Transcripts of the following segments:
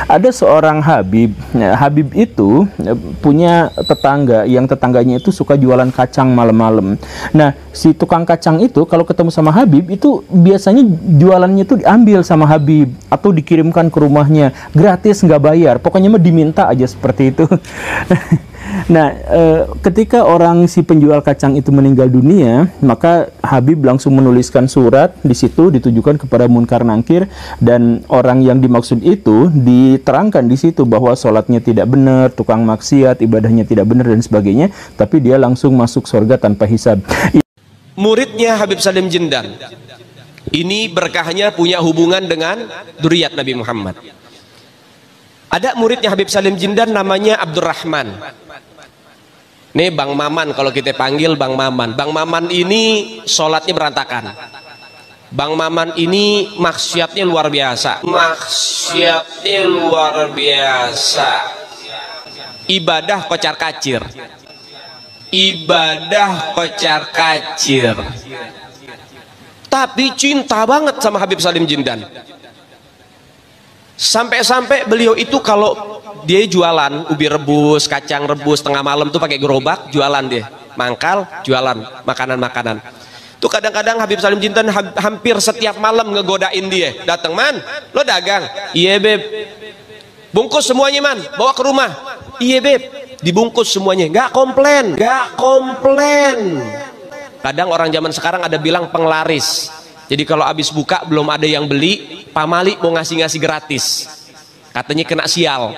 Ada seorang Habib. Nah, Habib itu punya tetangga yang tetangganya itu suka jualan kacang malam-malam. Nah, si tukang kacang itu kalau ketemu sama Habib itu biasanya jualannya itu diambil sama Habib atau dikirimkan ke rumahnya gratis, nggak bayar. Pokoknya mah diminta aja seperti itu. Nah, ketika si penjual kacang itu meninggal dunia, maka Habib langsung menuliskan surat di situ ditujukan kepada Munkar Nangkir, dan orang yang dimaksud itu diterangkan di situ bahwa sholatnya tidak benar, tukang maksiat, ibadahnya tidak benar dan sebagainya, tapi dia langsung masuk surga tanpa hisab. Muridnya Habib Salim Jindan ini berkahnya punya hubungan dengan dzurriyyat Nabi Muhammad. Ada muridnya Habib Salim Jindan namanya Abdurrahman. Nih Bang Maman, kalau kita panggil Bang Maman. Bang Maman ini sholatnya berantakan. Bang Maman ini maksiatnya luar biasa. Maksiatnya luar biasa. Ibadah kocar kacir. Ibadah kocar kacir. Tapi cinta banget sama Habib Salim Jindan. Sampai-sampai beliau itu kalau dia jualan ubi rebus, kacang rebus tengah malam tuh pakai gerobak, jualan dia. Mangkal, jualan makanan-makanan. Tuh kadang-kadang Habib Salim Jindan hampir setiap malam ngegodain dia. Datang, "Man, lo dagang?" "Iya, Beb." "Bungkus semuanya, Man, bawa ke rumah." "Iya, Beb." Dibungkus semuanya. Nggak komplain, nggak komplain. Kadang orang zaman sekarang ada bilang penglaris. Jadi kalau habis buka belum ada yang beli, pamali mau ngasih-ngasih gratis. Katanya kena sial.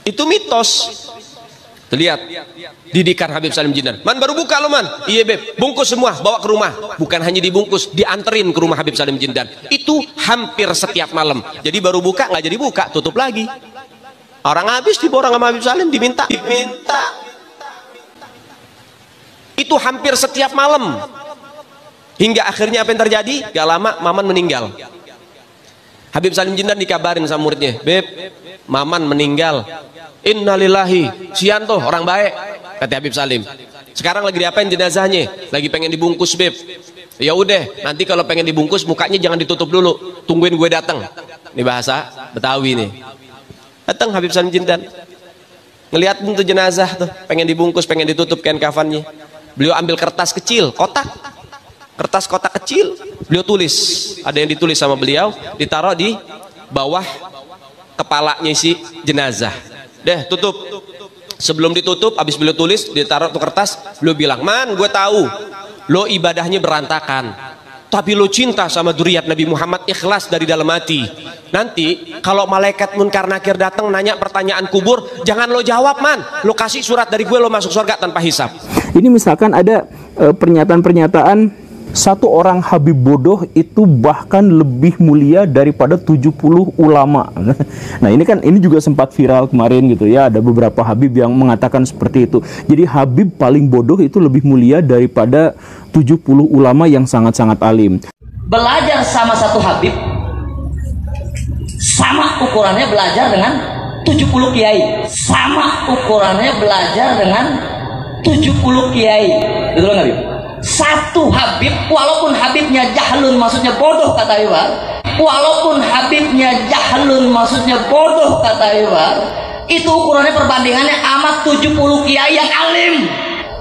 Itu mitos. Tuh lihat, didikan Habib Salim Jindan. "Man, baru buka lo, Man." "Iya, Beb." "Bungkus semua, bawa ke rumah." Bukan hanya dibungkus, dianterin ke rumah Habib Salim Jindan. Itu hampir setiap malam. Jadi baru buka, nggak jadi buka, tutup lagi. Orang habis diborong sama Habib Salim, diminta. Itu hampir setiap malam. Hingga akhirnya apa yang terjadi? Gak lama Maman meninggal. Habib Salim Jindan dikabarin sama muridnya, "Beb, Maman meninggal." "Innalillahi." "Sian tuh orang baik," kata Habib Salim. "Sekarang lagi diapain jenazahnya?" "Lagi pengen dibungkus, Beb." "Ya udah, nanti kalau pengen dibungkus mukanya jangan ditutup dulu, tungguin gue datang." Ini bahasa Betawi nih. Datang Habib Salim Jindan, ngeliatin tuh jenazah tuh, pengen dibungkus, pengen ditutup kain kafannya. Beliau ambil kertas kecil, kertas kotak kecil, beliau tulis, ada yang ditulis sama beliau, ditaruh di bawah kepalanya si jenazah. Deh, tutup. Sebelum ditutup, habis beliau tulis, ditaruh tuh kertas, beliau bilang, "Man, gue tahu lo ibadahnya berantakan, tapi lo cinta sama dzurriyyat Nabi Muhammad, ikhlas dari dalam hati. Nanti kalau malaikat Munkar Nakir datang nanya pertanyaan kubur, jangan lo jawab, Man, lo kasih surat dari gue, lo masuk surga tanpa hisab." Ini misalkan ada pernyataan-pernyataan, satu orang Habib bodoh itu bahkan lebih mulia daripada 70 ulama. Nah, ini juga sempat viral kemarin gitu ya. Ada beberapa Habib yang mengatakan seperti itu. Jadi Habib paling bodoh itu lebih mulia daripada 70 ulama yang sangat-sangat alim. Belajar sama satu Habib sama ukurannya belajar dengan 70 kiai. Sama ukurannya belajar dengan 70 kiai. Betul nggak, Habib? Satu Habib, walaupun Habibnya jahlun, maksudnya bodoh, kata Iwan. Walaupun Habibnya jahlun, maksudnya bodoh, kata Iwan. Itu ukurannya perbandingannya amat 70 kiai yang alim.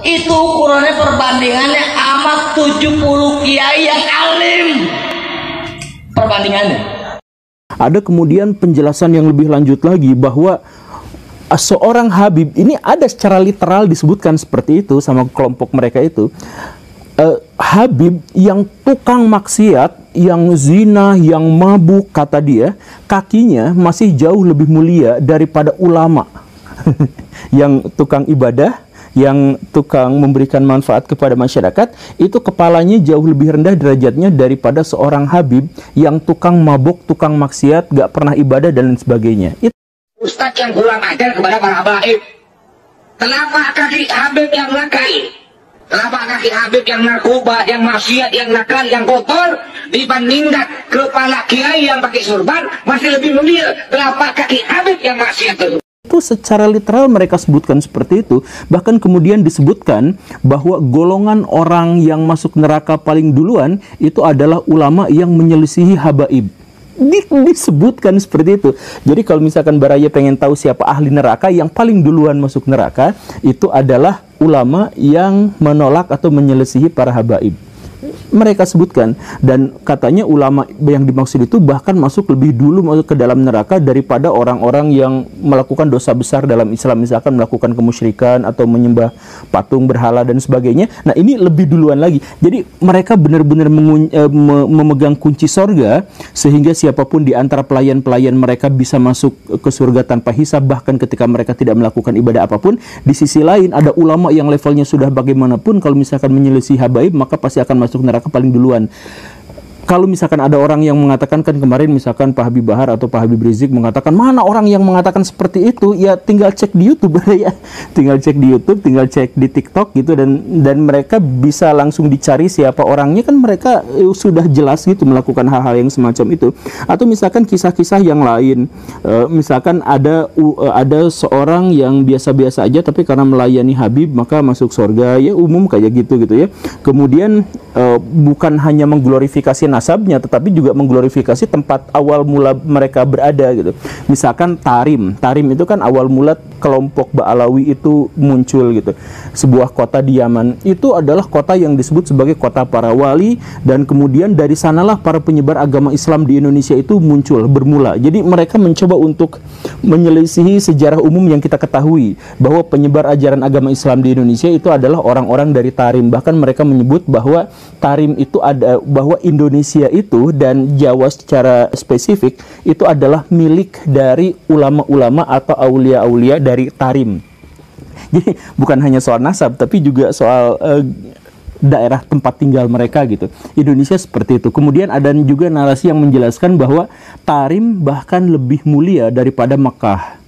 Itu ukurannya perbandingannya amat 70 kiai yang alim. Perbandingannya. Ada kemudian penjelasan yang lebih lanjut lagi bahwa seorang Habib ini ada secara literal disebutkan seperti itu sama kelompok mereka itu. Habib yang tukang maksiat, yang zina, yang mabuk, kata dia, kakinya masih jauh lebih mulia daripada ulama. Yang tukang ibadah, yang tukang memberikan manfaat kepada masyarakat, itu kepalanya jauh lebih rendah derajatnya daripada seorang Habib yang tukang mabuk, tukang maksiat, gak pernah ibadah dan lain sebagainya. Ustadz yang kurang ajar kepada para habaib. Kenapa kaki Habib yang nakal? Kenapa kaki Habib yang narkoba, yang maksiat, yang nakal, yang kotor dibandingkan kepala kiai yang pakai sorban masih lebih mulia? Kenapa kaki Habib yang maksiat itu secara literal mereka sebutkan seperti itu. Bahkan kemudian disebutkan bahwa golongan orang yang masuk neraka paling duluan itu adalah ulama yang menyelisihi habaib. disebutkan seperti itu. Jadi kalau misalkan Baraya pengen tahu siapa ahli neraka, yang paling duluan masuk neraka itu adalah ulama yang menolak atau menyelisihi para habaib. Mereka sebutkan, dan katanya ulama yang dimaksud itu bahkan masuk lebih dulu masuk ke dalam neraka daripada orang-orang yang melakukan dosa besar dalam Islam, misalkan melakukan kemusyrikan atau menyembah patung berhala dan sebagainya. Nah, ini lebih duluan lagi. Jadi mereka benar-benar memegang kunci sorga, sehingga siapapun di antara pelayan-pelayan mereka bisa masuk ke surga tanpa hisab, bahkan ketika mereka tidak melakukan ibadah apapun. Di sisi lain ada ulama yang levelnya sudah bagaimanapun, kalau misalkan menyelisih habaib maka pasti akan masuk neraka paling duluan. Kalau misalkan ada orang yang mengatakan, kan kemarin misalkan Pak Habib Bahar atau Pak Habib Rizik mengatakan, mana orang yang mengatakan seperti itu, ya tinggal cek di YouTube ya, tinggal cek di YouTube, tinggal cek di TikTok gitu, dan mereka bisa langsung dicari siapa orangnya, kan mereka sudah jelas gitu melakukan hal-hal yang semacam itu. Atau misalkan kisah-kisah yang lain, misalkan ada seorang yang biasa-biasa aja tapi karena melayani Habib maka masuk surga, ya umum kayak gitu ya. Kemudian bukan hanya mengglorifikasi nasabnya, tetapi juga mengglorifikasi tempat awal mula mereka berada gitu. Misalkan Tarim itu kan awal mula kelompok Ba'alawi itu muncul gitu. Sebuah kota di Yaman itu adalah kota yang disebut sebagai kota para wali, dan kemudian dari sanalah para penyebar agama Islam di Indonesia itu muncul, bermula. Jadi mereka mencoba untuk menyelisihi sejarah umum yang kita ketahui, bahwa penyebar ajaran agama Islam di Indonesia itu adalah orang-orang dari Tarim. Bahkan mereka menyebut bahwa Tarim itu ada, bahwa Indonesia itu dan Jawa secara spesifik itu adalah milik dari ulama-ulama atau aulia-aulia dari Tarim. Jadi bukan hanya soal nasab, tapi juga soal daerah tempat tinggal mereka gitu. Indonesia seperti itu. Kemudian ada juga narasi yang menjelaskan bahwa Tarim bahkan lebih mulia daripada Mekah.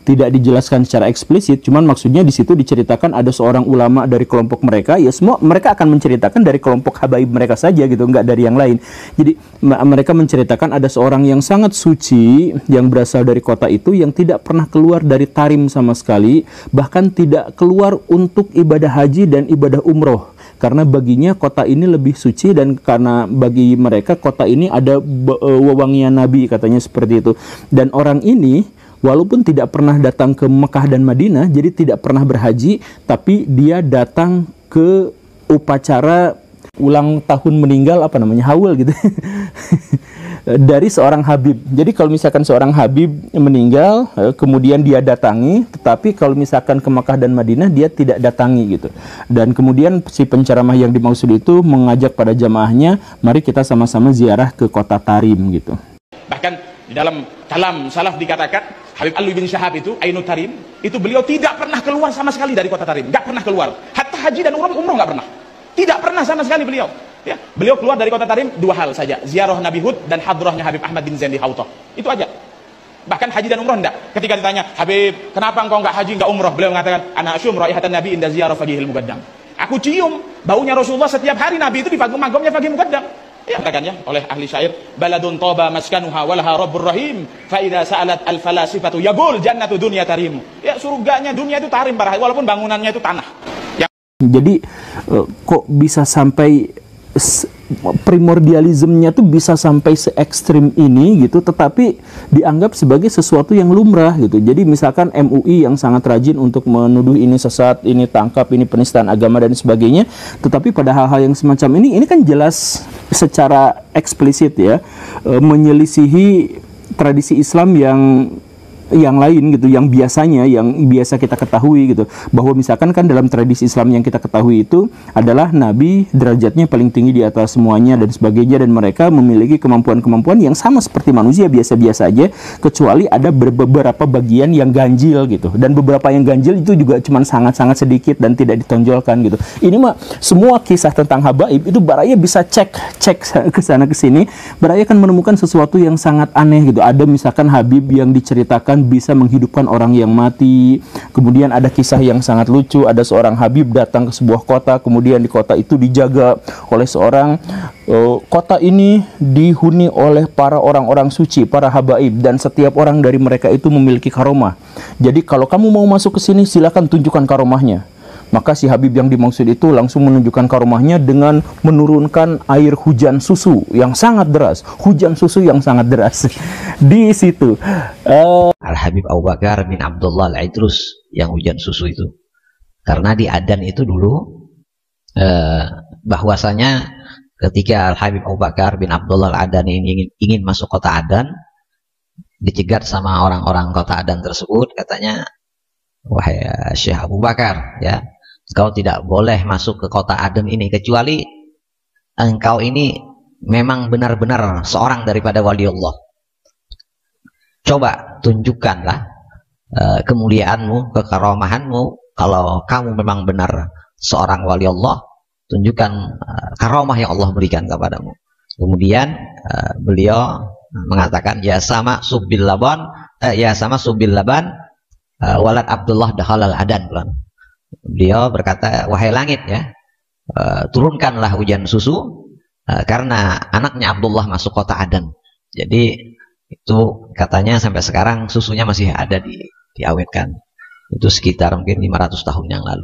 Tidak dijelaskan secara eksplisit, cuman maksudnya di situ diceritakan ada seorang ulama dari kelompok mereka, ya semua mereka akan menceritakan dari kelompok habaib mereka saja gitu, nggak dari yang lain. Jadi mereka menceritakan ada seorang yang sangat suci yang berasal dari kota itu, yang tidak pernah keluar dari Tarim sama sekali, bahkan tidak keluar untuk ibadah haji dan ibadah umroh, karena baginya kota ini lebih suci, dan karena bagi mereka kota ini ada wewangian Nabi, katanya seperti itu. Dan orang ini walaupun tidak pernah datang ke Mekah dan Madinah, jadi tidak pernah berhaji, tapi dia datang ke upacara ulang tahun meninggal, apa namanya, haul gitu, dari seorang Habib. Jadi kalau misalkan seorang Habib meninggal, kemudian dia datangi, tetapi kalau misalkan ke Mekah dan Madinah, dia tidak datangi gitu. Dan kemudian si penceramah yang dimaksud itu mengajak pada jamaahnya, mari kita sama-sama ziarah ke kota Tarim gitu. Bahkan di dalam kalam salaf dikatakan, Habib Alwi bin Syahab itu, Ainut Tarim, itu beliau tidak pernah keluar sama sekali dari kota Tarim, nggak pernah keluar. Hatta haji dan umroh nggak pernah, tidak pernah sama sekali beliau. Ya, beliau keluar dari kota Tarim dua hal saja, ziarah Nabi Hud dan hadrahnya Habib Ahmad bin Zain di Hautah. Itu aja. Bahkan haji dan umroh enggak. Ketika ditanya, Habib, kenapa engkau nggak haji, nggak umroh? Beliau mengatakan, ana asyum raihatan Nabi inda ziarah Faqihil Muqaddam. Aku cium baunya Rasulullah setiap hari Nabi itu di magamnya Faqih Muqaddam. Ya, katakan ya oleh ahli syair, baladun toba maskanuha walaha rabbur rahim, fa idza sa'alat al falasifatu yaqul jannatu dunya tarim. Ya, surganya dunia itu Tarim, walaupun bangunannya itu tanah. Ya. Jadi kok bisa sampai primordialismenya tuh bisa sampai se ekstrim ini gitu, tetapi dianggap sebagai sesuatu yang lumrah gitu. Jadi misalkan MUI yang sangat rajin untuk menuduh ini sesat, ini tangkap, ini penistaan agama dan sebagainya, tetapi pada hal-hal yang semacam ini kan jelas secara eksplisit ya menyelisihi tradisi Islam yang lain gitu, yang biasa kita ketahui gitu, bahwa misalkan kan dalam tradisi Islam yang kita ketahui itu adalah Nabi derajatnya paling tinggi di atas semuanya dan sebagainya, dan mereka memiliki kemampuan-kemampuan yang sama seperti manusia biasa-biasa aja, kecuali ada beberapa bagian yang ganjil gitu, dan beberapa yang ganjil itu juga cuma sangat-sangat sedikit dan tidak ditonjolkan gitu. Ini mah semua kisah tentang habaib itu Baraya bisa cek ke sana ke sini, Baraya kan menemukan sesuatu yang sangat aneh gitu. Ada misalkan Habib yang diceritakan bisa menghidupkan orang yang mati. Kemudian ada kisah yang sangat lucu, ada seorang Habib datang ke sebuah kota, kemudian di kota itu dijaga oleh seorang, kota ini dihuni oleh para orang-orang suci, para habaib, dan setiap orang dari mereka itu memiliki karomah. Jadi kalau kamu mau masuk ke sini, silakan tunjukkan karomahnya. Maka si Habib yang dimaksud itu langsung menunjukkan karomahnya dengan menurunkan air hujan susu yang sangat deras. Hujan susu yang sangat deras. Di situ. Al-Habib Abu Bakar bin Abdullah Al-Idrus yang hujan susu itu. Karena di Adan itu dulu bahwasanya ketika Al-Habib Abu Bakar bin Abdullah Al-Adani ingin masuk kota Adan, dicegat sama orang-orang kota Adan tersebut, katanya, wahai Syekh Abu Bakar, ya, kau tidak boleh masuk ke kota Aden ini kecuali engkau ini memang benar-benar seorang daripada wali Allah. Coba tunjukkanlah kemuliaanmu, kekaromahanmu. Kalau kamu memang benar seorang wali Allah, tunjukkan karomah yang Allah berikan kepadamu. Kemudian beliau mengatakan, ya sama subil laban, walad Abdullah dakhalal Adan. Beliau berkata, wahai langit, ya, turunkanlah hujan susu karena anaknya Abdullah masuk kota Adan. Jadi itu katanya sampai sekarang susunya masih ada diawetkan. Itu sekitar mungkin 500 tahun yang lalu.